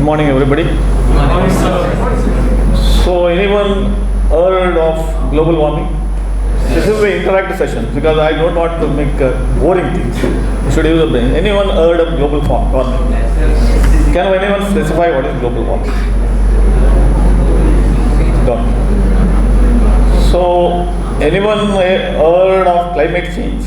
morning, everybody. Morning, sir. So, anyone heard of global warming? This is the interactive session because I don't want to make boring things. You should use the brain. Anyone heard of global warming? Can anyone specify what is global warming? Don't. So, anyone heard of climate change?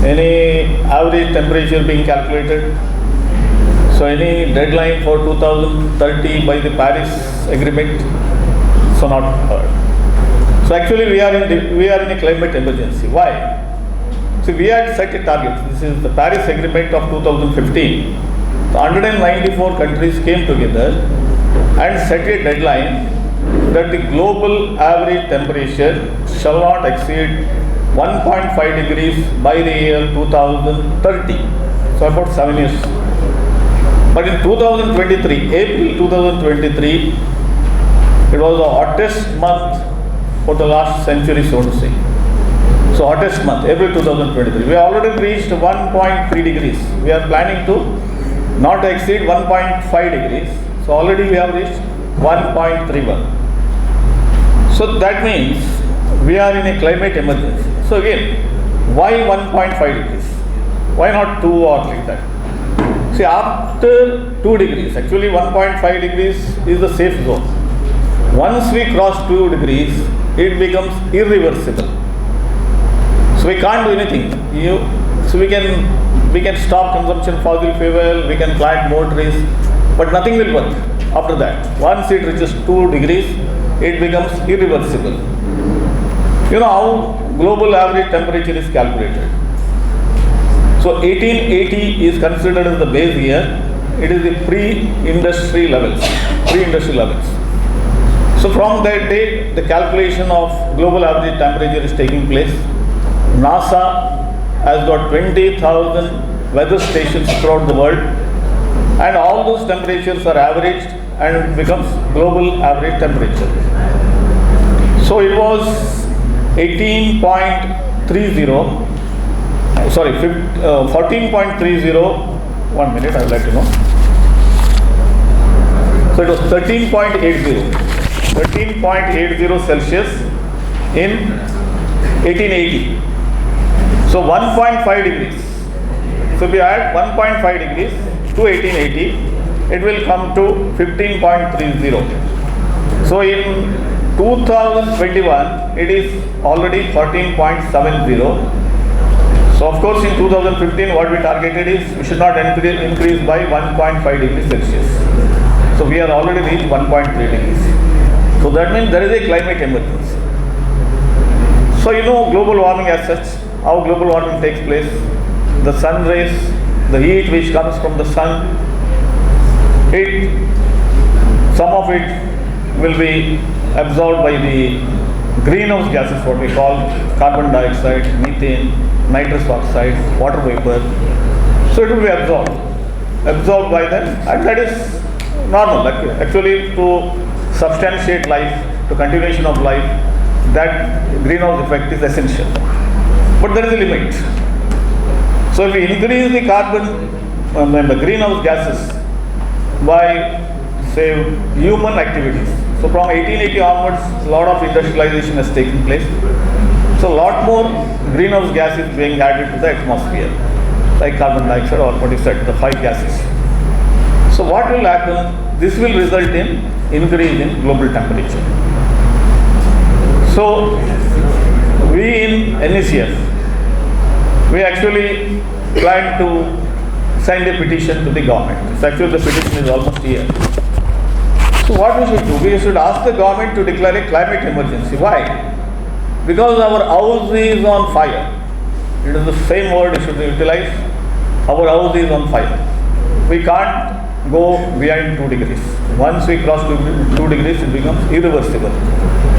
Any average temperature being calculated? So any deadline for 2030 by the Paris Agreement? So not heard. So actually we are in a climate emergency. Why? So we had set a target. This is the Paris Agreement of 2015. So 194 countries came together and set a deadline that the global average temperature shall not exceed 1.5 degrees by the year 2030. So about 7 years. But in 2023, April 2023, it was the hottest month for the last century, so to say. So hottest month, April 2023. We already reached 1.3 degrees. We are planning to not exceed 1.5 degrees. So already we have reached 1.31. So that means we are in a climate emergency. So again, why 1.5 degrees? Why not 2 or like that? See, after 2 degrees, actually 1.5 degrees is the safe zone. Once we cross 2 degrees, it becomes irreversible. So we can't do anything. So we can stop consumption of fossil fuel, we can plant more trees, but nothing will work after that. Once it reaches 2 degrees, it becomes irreversible. You know how global average temperature is calculated. So 1880 is considered as the base year. It is the pre-industry levels. So from that day, the calculation of global average temperature is taking place. NASA has got 20,000 weather stations throughout the world, and all those temperatures are averaged and it becomes global average temperature. So it was 14.30. 1 minute, I would like to know. So it was 13.80 Celsius in 1880. So 1.5 degrees. So if we add 1.5 degrees to 1880, it will come to 15.30. So in 2021, it is already 14.70. So of course in 2015 what we targeted is we should not increase by 1.5 degrees Celsius. So we are already reached 1.3 degrees. So that means there is a climate emergency. So you know global warming as such, how global warming takes place. The sun rays, the heat which comes from the sun, some of it will be absorbed by the greenhouse gases, what we call carbon dioxide, methane, nitrous oxide, water vapor. So it will be absorbed by them, and that is normal. Actually, to substantiate life, to continuation of life, that greenhouse effect is essential. But there is a limit. So if we increase the carbon and the greenhouse gases by, say, human activities. So from 1880 onwards, a lot of industrialization has taken place. So a lot more greenhouse gas is being added to the atmosphere, like carbon dioxide or what you said, the 5 gases. So what will happen? This will result in increase in global temperature. So we in NECF, we actually plan to send a petition to the government. So actually the petition is almost here. So what we should do? We should ask the government to declare a climate emergency. Why? Because our house is on fire. It is the same word you should utilize. Our house is on fire. We can't go beyond 2 degrees. Once we cross 2 degrees, it becomes irreversible.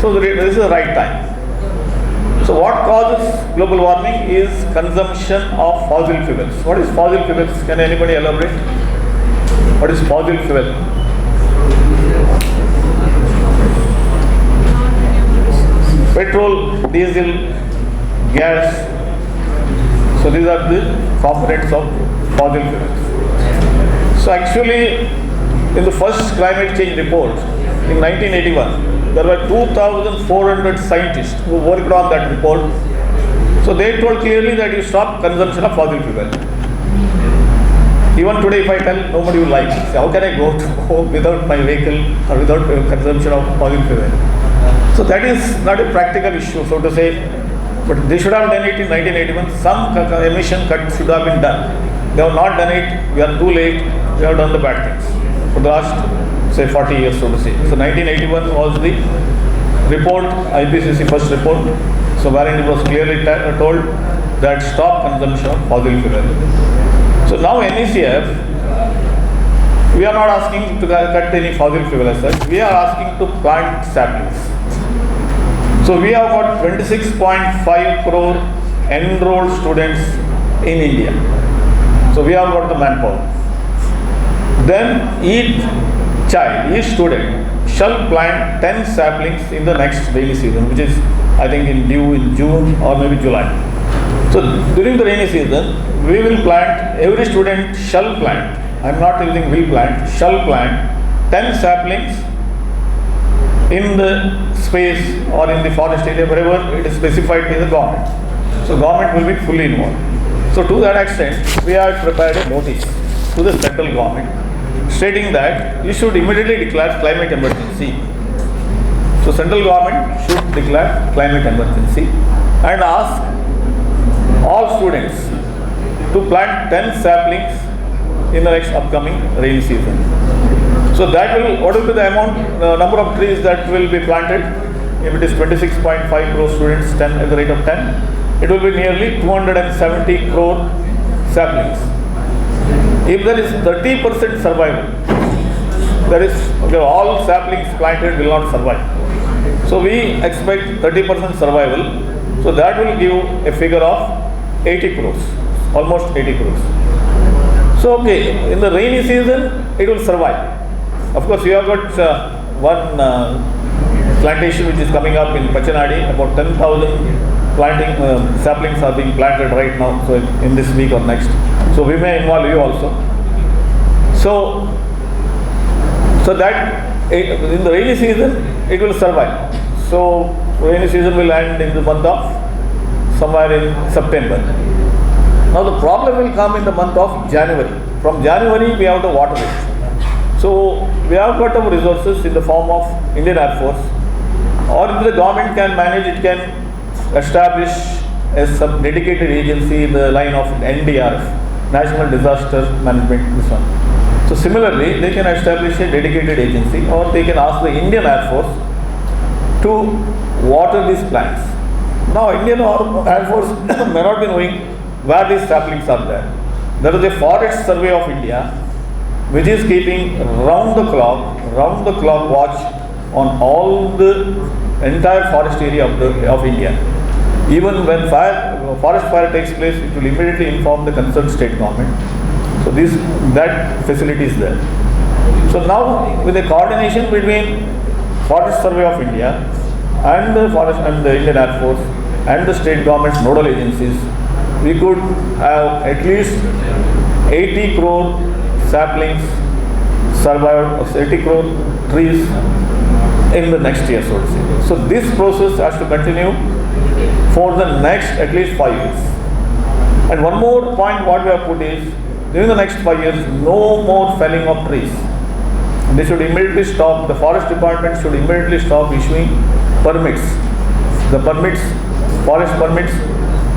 So this is the right time. So what causes global warming is consumption of fossil fuels. What is fossil fuels? Can anybody elaborate? What is fossil fuel? Petrol, diesel, gas. So these are the components of fossil fuels. So So actually, in the first climate change report in 1981, there were 2,400 scientists who worked on that report. So they told clearly that you stop consumption of fossil fuel. Even today, if I tell, nobody will like it. So how can I go to home without my vehicle or without consumption of fossil fuel? So that is not a practical issue, so to say. But they should have done it in 1981. Some emission cut should have been done. They have not done it. We are too late. We have done the bad things for the last, say, 40 years, so to say. So 1981 was the report, IPCC first report. So wherein it was clearly told that stop consumption of fossil fuel. So now NECF, we are not asking to cut any fossil fuel as such. We are asking to plant saplings. So we have got 26.5 crore enrolled students in India. So we have got the manpower. Then each child, each student shall plant 10 saplings in the next rainy season, which is I think in June or maybe July. So during the rainy season, we will plant, every student shall plant, I am not using will plant, shall plant 10 saplings in the space or in the forest area, wherever it is specified by the government. So government will be fully involved. So to that extent, we have prepared a notice to the central government stating that you should immediately declare climate emergency. So central government should declare climate emergency and ask all students to plant 10 saplings in the next upcoming rainy season. So that will, what will be the amount, number of trees that will be planted? If it is 26.5 crore students, 10 at the rate of 10, it will be nearly 270 crore saplings. If there is 30% survival, there is, okay, all saplings planted will not survive. So we expect 30% survival. So that will give a figure of 80 crores, almost 80 crores. So okay, in the rainy season, it will survive. Of course, we have got one plantation which is coming up in Pachanadi. About 10,000 planting saplings are being planted right now. So in this week or next. So we may involve you also. So that in the rainy season it will survive. So rainy season will end in the month of somewhere in September. Now the problem will come in the month of January. From January we have the water it. So we have got our resources in the form of Indian Air Force, or if the government can manage, it can establish some dedicated agency in the line of NDRF, National Disaster Management, this one. So similarly, they can establish a dedicated agency, or they can ask the Indian Air Force to water these plants. Now Indian Air Force may not be knowing where these saplings are there. There is a Forest Survey of India which is keeping round the clock watch on all the entire forest area of India. Even when forest fire takes place, it will immediately inform the concerned state government. So that facility is there. So now with the coordination between Forest Survey of India and the Indian Air Force and the state government's nodal agencies, we could have at least 80 crore saplings survived, 80 crore trees in the next year, so to say. So this process has to continue for the next at least 5 years. And one more point what we have put is, during the next 5 years, no more felling of trees. They should immediately stop, the forest department should immediately stop issuing permits. The permits, forest permits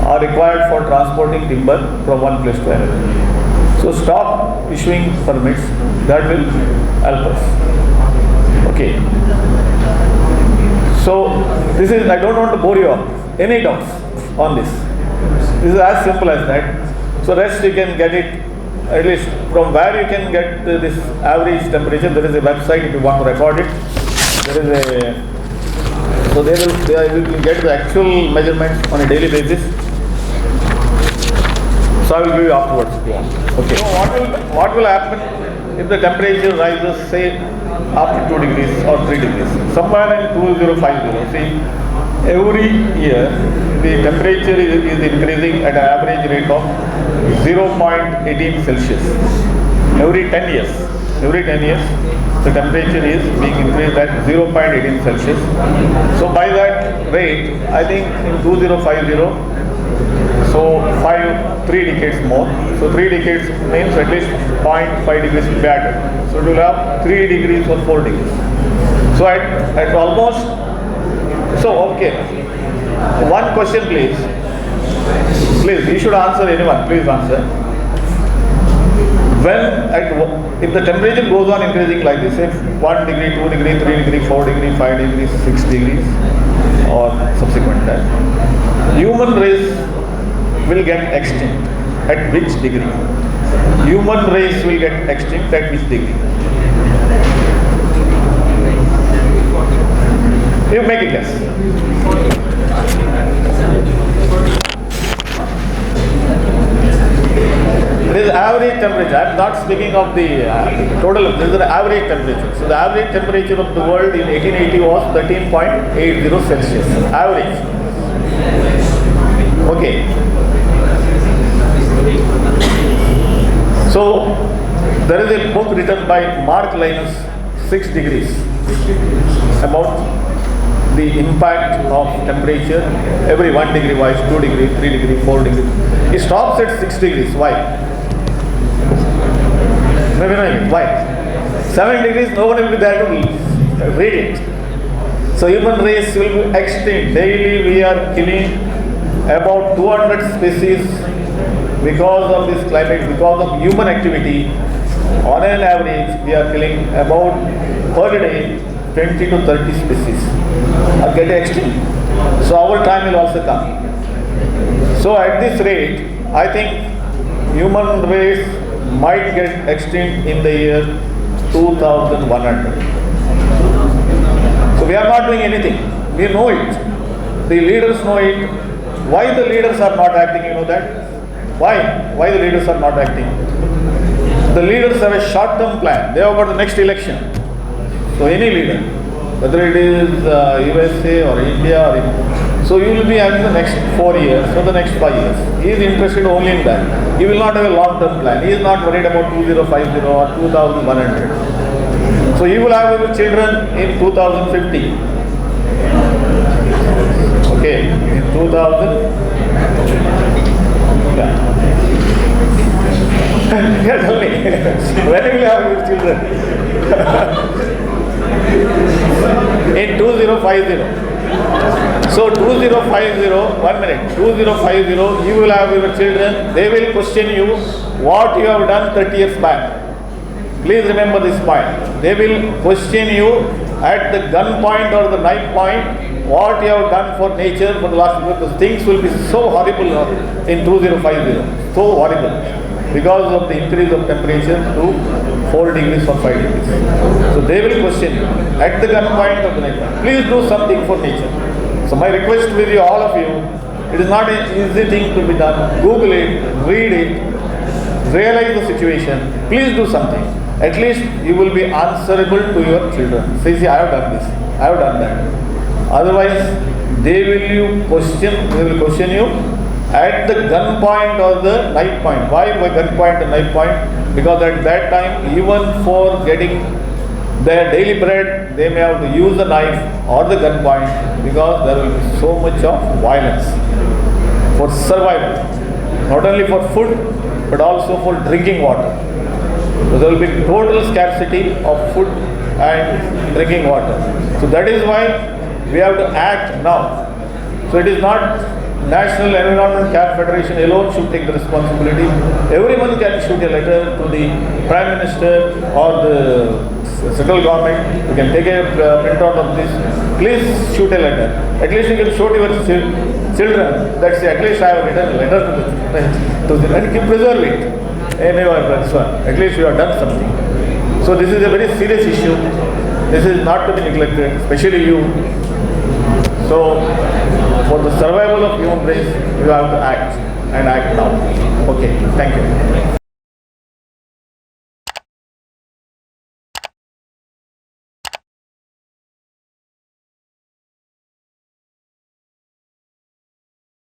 are required for transporting timber from one place to another. So stop issuing permits, that will help us. Okay. So this is, I don't want to bore you up. Any doubts on this? This is as simple as that. So rest you can get it, at least from where you can get this average temperature. There is a website if you want to record it. There is a, so they will get the actual measurements on a daily basis. So I will give you afterwards if you want. Okay. So what will happen if the temperature rises, say, after 2 degrees or 3 degrees? Somewhere in 2050, see, every year the temperature is increasing at an average rate of 0.18 Celsius. Every 10 years, the temperature is being increased at 0.18 Celsius. So by that rate, I think in 2050, so 3 decades more. So 3 decades means at least 0.5 degrees will be added. So it will have 3 degrees or 4 degrees. So at almost, so okay. One question please. Please, you should answer anyone, please answer. If the temperature goes on increasing like this, if 1 degree, 2 degree, 3 degree, 4 degree, 5 degrees, 6 degrees or subsequent that, human race will get extinct at which degree? Human race will get extinct at which degree? You make a guess. This is average temperature. I am not speaking of the total. This is the average temperature. So the average temperature of the world in 1880 was 13.80 Celsius. Average. Okay. So there is a book written by Mark Linus, 6 degrees, about the impact of temperature every 1 degree wise, 2 degree, 3 degree, 4 degree. It stops at 6 degrees. Why? Why? 7 degrees, no one will be there to read it. So human race will be extinct. Daily we are killing about 200 species because of this climate, because of human activity. On an average, we are killing about per day 20 to 30 species are getting extinct. So our time will also come. So at this rate, I think human race might get extinct in the year 2100. So we are not doing anything. We know it. The leaders know it. Why the leaders are not acting, you know that? Why? Why the leaders are not acting? The leaders have a short-term plan. They have got the next election. So any leader, whether it is USA or India or so you will be having the next 4 years or the next 5 years. He is interested only in that. He will not have a long-term plan. He is not worried about 2050 or 2100. So he will have his children in 2050. Okay, in 2000. Yeah. Yeah, tell me. When will you have your children? In 2050. So 2050, 1 minute, 2050, you will have your children, they will question you what you have done 30 years back. Please remember this point. They will question you at the gun point or the knife point, what you have done for nature for the last year. The things will be so horrible in 2050, so horrible, because of the increase of temperature to 4 degrees or 5 degrees. So they will question you at the gun point or the knife point. Please do something for nature. So my request with you, all of you, it is not an easy thing to be done. Google it, read it, realize the situation. Please do something. At least you will be answerable to your children. See, I have done this, I have done that. Otherwise, they will question you at the gun point or the knife point. Why by gun point and knife point? Because at that time, even for getting their daily bread, they may have to use the knife or the gun point, because there will be so much of violence for survival, not only for food but also for drinking water. So there will be total scarcity of food and drinking water. So that is why we have to act now. So it is not National Environment Care Federation alone should take the responsibility. Everyone can shoot a letter to the Prime Minister or the central government. You can take a printout of this. Please shoot a letter. At least you can show to your children that say, at least I have written a letter to them, and keep preserve it. Anyway, that's one. At least you have done something. So this is a very serious issue. This is not to be neglected, especially you. So for the survival of human race, you have to act, and act now. Okay, thank you.